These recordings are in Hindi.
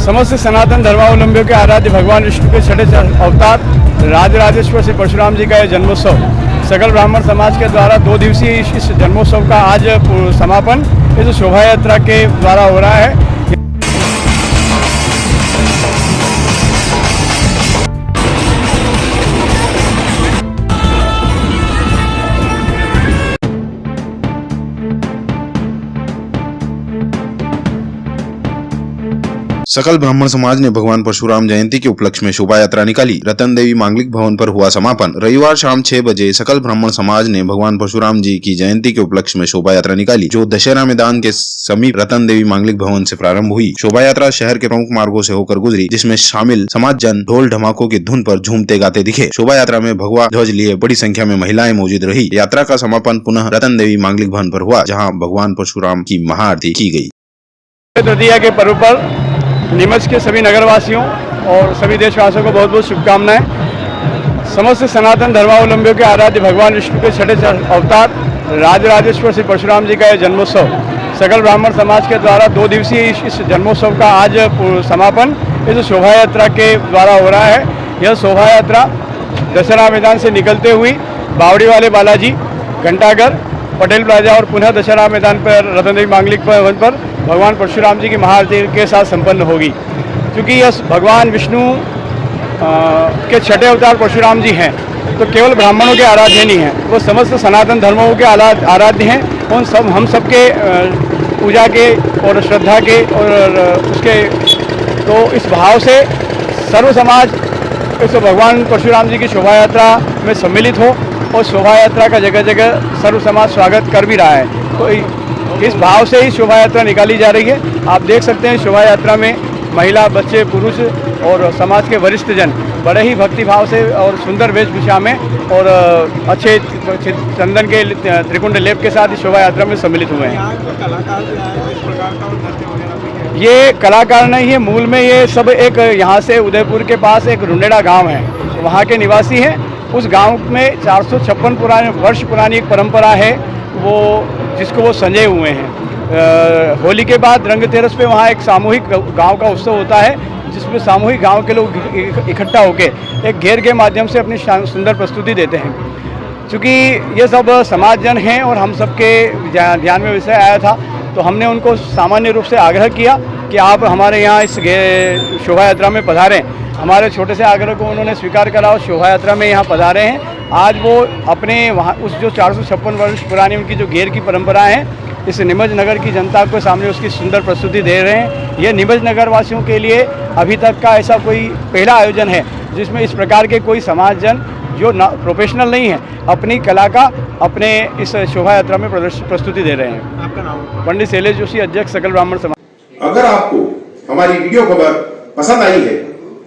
समस्त सनातन धर्मावलंबियों के आराध्य भगवान विष्णु के छठे अवतार राजराजेश्वर श्री परशुराम जी का यह जन्मोत्सव सकल ब्राह्मण समाज के द्वारा 2 दिवसीय इस जन्मोत्सव का आज समापन इस शोभा यात्रा के द्वारा हो रहा है। सकल ब्राह्मण समाज ने भगवान परशुराम जयंती के उपलक्ष्य में शोभा यात्रा निकाली। रतन देवी मांगलिक भवन पर हुआ समापन। रविवार शाम 6 बजे सकल ब्राह्मण समाज ने भगवान परशुराम जी की जयंती के उपलक्ष्य में शोभा यात्रा निकाली, जो दशहरा मैदान के समीप रतन देवी मांगलिक भवन से प्रारंभ हुई। शोभा यात्रा शहर के प्रमुख मार्गों से होकर गुजरी, जिसमें शामिल समाज जन ढोल ढमाकों की धुन पर झूमते गाते दिखे। शोभा यात्रा में भगवा ध्वज लिए बड़ी संख्या में महिलाएं मौजूद रही। यात्रा का समापन पुनः रतन देवी मांगलिक भवन पर हुआ, जहाँ भगवान परशुराम की महाआरती की गयी। तृतीया के पर्व पर नीमच के सभी नगरवासियों और सभी देशवासियों को बहुत बहुत शुभकामनाएं। समस्त सनातन धर्मावलंबियों के आराध्य भगवान विष्णु के छठे अवतार राजराजेश्वर श्री परशुराम जी का यह जन्मोत्सव सकल ब्राह्मण समाज के द्वारा 2 दिवसीय इस जन्मोत्सव का आज समापन इस शोभा यात्रा के द्वारा हो रहा है। यह शोभा यात्रा दशहरा मैदान से निकलते हुई बावड़ी वाले बालाजी, घंटाघर, पटेल प्लाजा और पुनः दशहरा मैदान पर रतन देवी मांगलिक भवन पर भगवान परशुराम जी की महाआरती के साथ संपन्न होगी। क्योंकि यह भगवान विष्णु के छठे अवतार परशुराम जी हैं, तो केवल ब्राह्मणों के आराध्य नहीं हैं, वो समस्त सनातन धर्मों के आराध्य हैं। उन सब हम सबके पूजा के और श्रद्धा के और उसके तो इस भाव से सर्व समाज इस भगवान परशुराम जी की शोभा यात्रा में सम्मिलित हो और शोभा यात्रा का जगह जगह सर्व समाज स्वागत कर भी रहा है। तो इस भाव से ही शोभा यात्रा निकाली जा रही है। आप देख सकते हैं शोभा यात्रा में महिला, बच्चे, पुरुष और समाज के वरिष्ठ जन बड़े ही भक्ति भाव से और सुंदर वेशभूषा में और अच्छे चंदन के त्रिकुंड लेप के साथ इस शोभा यात्रा में सम्मिलित हुए हैं। ये कलाकार नहीं है, मूल में ये सब एक यहाँ से उदयपुर के पास एक रुंडेड़ा गाँव है, वहाँ के निवासी हैं। उस गांव में 456 वर्ष पुरानी एक परंपरा है, वो जिसको वो संजय हुए हैं। होली के बाद रंग तेरस पे वहाँ एक सामूहिक गांव का उत्सव होता है, जिसमें सामूहिक गांव के लोग इकट्ठा होकर एक घेर के माध्यम से अपनी सुंदर प्रस्तुति देते हैं। क्योंकि ये सब समाजजन हैं और हम सबके ध्यान में विषय आया था, तो हमने उनको सामान्य रूप से आग्रह किया कि आप हमारे यहाँ इस शोभा यात्रा में पधारें। हमारे छोटे से आग्रह को उन्होंने स्वीकार करा और शोभा यात्रा में यहाँ पधारे हैं। आज वो अपने वहाँ उस जो 456 वर्ष पुरानी उनकी जो घेर की परंपरा है, इस नीमच नगर की जनता को सामने उसकी सुंदर प्रस्तुति दे रहे हैं। ये नीमच नगर वासियों के लिए अभी तक का ऐसा कोई पहला आयोजन है जिसमें इस प्रकार के कोई समाजजन जो प्रोफेशनल नहीं है अपनी कला का अपने इस शोभा यात्रा में प्रस्तुति दे रहे हैं। आपका नाम? पंडित शैलेश जोशी, अध्यक्ष सकल ब्राह्मण समाज। अगर आपको हमारी वीडियो खबर पसंद आई है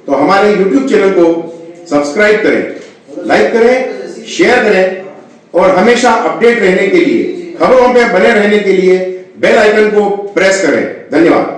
तो हमारे YouTube चैनल को सब्सक्राइब करें, लाइक करें, शेयर करें और हमेशा अपडेट रहने के लिए, खबरों में बने रहने के लिए बेल आइकन को प्रेस करें। धन्यवाद।